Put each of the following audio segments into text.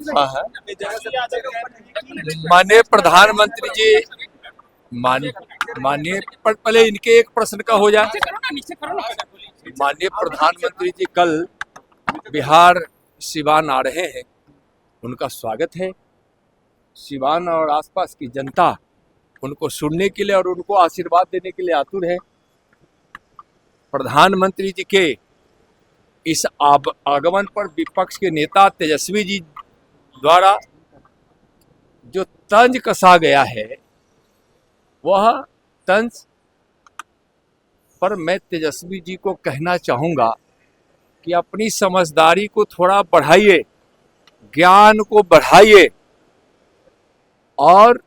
हाँ हाँ। माननीय प्रधानमंत्री जी, माननीय पहले इनके एक प्रश्न का हो जाए। माननीय प्रधानमंत्री जी कल बिहार सिवान आ रहे हैं, उनका स्वागत है। सिवान और आसपास की जनता उनको सुनने के लिए और उनको आशीर्वाद देने के लिए आतुर है। प्रधानमंत्री जी के इस आगमन पर विपक्ष के नेता तेजस्वी जी द्वारा जो तंज कसा गया है, वह तंज पर मैं तेजस्वी जी को कहना चाहूँगा कि अपनी समझदारी को थोड़ा बढ़ाइए, ज्ञान को बढ़ाइए और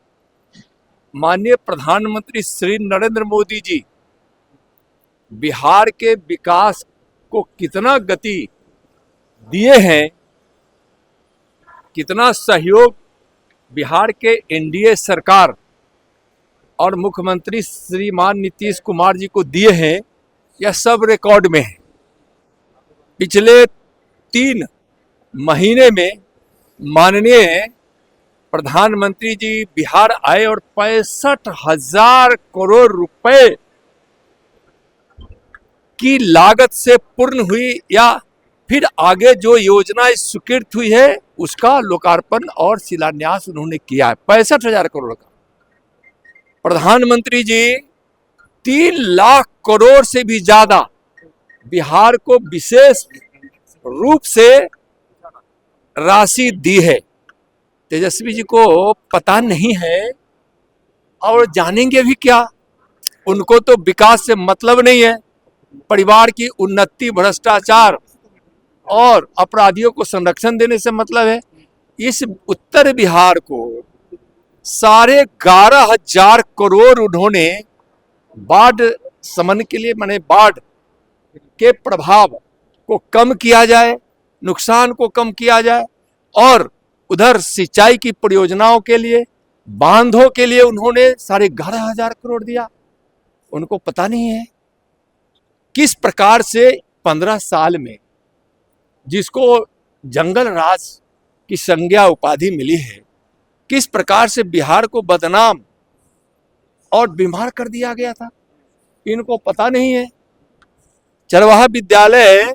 माननीय प्रधानमंत्री श्री नरेंद्र मोदी जी बिहार के विकास को कितना गति दिए हैं, कितना सहयोग बिहार के एनडीए सरकार और मुख्यमंत्री श्रीमान नीतीश कुमार जी को दिए हैं, यह सब रिकॉर्ड में है। पिछले 3 महीने में माननीय प्रधानमंत्री जी बिहार आए और 65,000 करोड़ रुपए की लागत से पूर्ण हुई या फिर आगे जो योजना स्वीकृत हुई है उसका लोकार्पण और शिलान्यास उन्होंने किया है। 65,000 करोड़ का। प्रधानमंत्री जी 3 लाख करोड़ से भी ज्यादा बिहार को विशेष रूप से राशि दी है। तेजस्वी जी को पता नहीं है और जानेंगे भी क्या। उनको तो विकास से मतलब नहीं है, परिवार की उन्नति, भ्रष्टाचार और अपराधियों को संरक्षण देने से मतलब है। इस उत्तर बिहार को 11,500 करोड़ उन्होंने बाढ़ शमन के लिए, माने बाढ़ के प्रभाव को कम किया जाए, नुकसान को कम किया जाए और उधर सिंचाई की परियोजनाओं के लिए, बांधों के लिए उन्होंने 11,500 करोड़ दिया। उनको पता नहीं है किस प्रकार से 15 साल में जिसको जंगल राज की संज्ञा उपाधि मिली है, किस प्रकार से बिहार को बदनाम और बीमार कर दिया गया था। इनको पता नहीं है। चरवाहा विद्यालय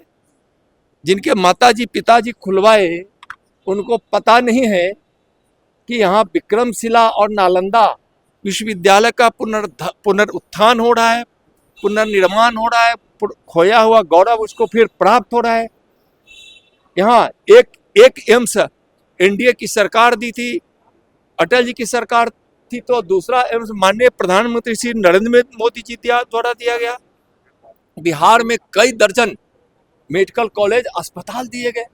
जिनके माताजी पिताजी खुलवाए, उनको पता नहीं है कि यहाँ विक्रमशिला और नालंदा विश्वविद्यालय का पुनरुत्थान हो रहा है, पुनर्निर्माण हो रहा है, खोया हुआ गौरव उसको फिर प्राप्त हो रहा है। यहाँ एक एम्स एनडीए की सरकार दी थी, अटल जी की सरकार थी, तो दूसरा एम्स माननीय प्रधानमंत्री श्री नरेंद्र मोदी जी द्वारा दिया गया। बिहार में कई दर्जन मेडिकल कॉलेज अस्पताल दिए गए।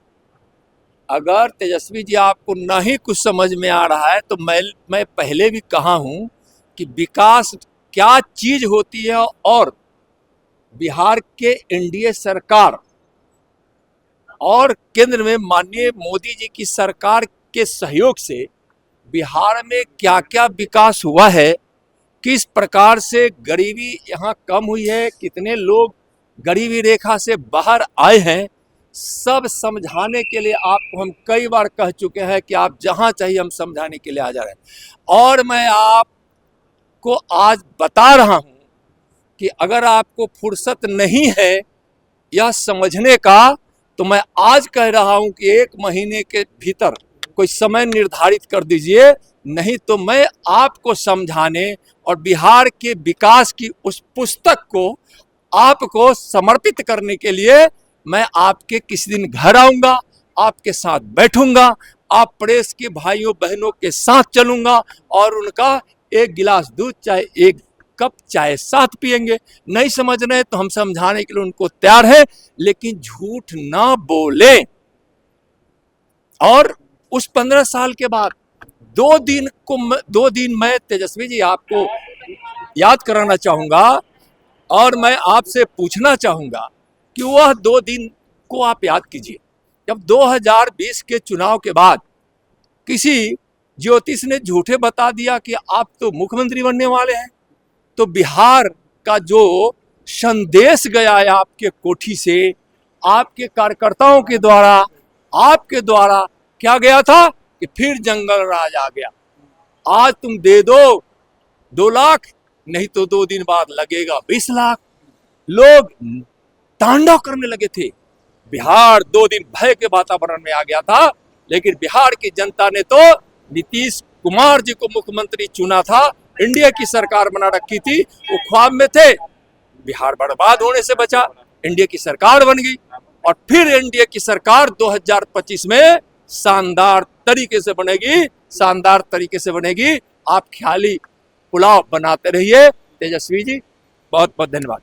अगर तेजस्वी जी आपको नहीं कुछ समझ में आ रहा है तो मैं पहले भी कहा हूं कि विकास क्या चीज होती है और बिहार के एनडीए सरकार और केंद्र में माननीय मोदी जी की सरकार के सहयोग से बिहार में क्या क्या विकास हुआ है, किस प्रकार से गरीबी यहाँ कम हुई है, कितने लोग गरीबी रेखा से बाहर आए हैं, सब समझाने के लिए आपको हम कई बार कह चुके हैं कि आप जहां चाहिए हम समझाने के लिए आ जा रहे हैं। और मैं आपको आज बता रहा हूं कि अगर आपको फुर्सत नहीं है यह समझने का, तो मैं आज कह रहा हूं कि 1 महीने के भीतर कोई समय निर्धारित कर दीजिए, नहीं तो मैं आपको समझाने और बिहार के विकास की उस पुस्तक को आपको समर्पित करने के लिए मैं आपके किसी दिन घर आऊंगा, आपके साथ बैठूंगा, आप प्रेस के भाइयों बहनों के साथ चलूंगा और उनका 1 गिलास दूध चाहे 1 कप चाय साथ पिएंगे। नहीं समझ रहे तो हम समझाने के लिए उनको तैयार है, लेकिन झूठ ना बोले। और उस 15 साल के बाद 2 दिन मैं तेजस्वी जी आपको याद कराना चाहूंगा और मैं आपसे पूछना चाहूंगा कि वह 2 दिन को आप याद कीजिए। जब 2020 के चुनाव के बाद किसी ज्योतिष ने झूठे बता दिया कि आप तो मुख्यमंत्री बनने वाले हैं, तो बिहार का जो संदेश गया है आपके कोठी से, आपके कार्यकर्ताओं के द्वारा, आपके द्वारा, क्या गया था कि फिर जंगल राज आ गया। आज तुम दे दो 2 लाख, नहीं तो 2 दिन बाद लगेगा 20 लाख। लोग तांडव करने लगे थे। बिहार 2 दिन भय के वातावरण में आ गया था, लेकिन बिहार की जनता ने तो नीतीश कुमार जी को मुख्यमंत्री चुना था। इंडिया की सरकार बना रखी थी, वो ख्वाब में थे। बिहार बर्बाद होने से बचा, इंडिया की सरकार बन गई और फिर इंडिया की सरकार 2025 में शानदार तरीके से बनेगी, शानदार तरीके से बनेगी। आप ख्याली पुलाव बनाते रहिए। तेजस्वी जी, बहुत बहुत धन्यवाद।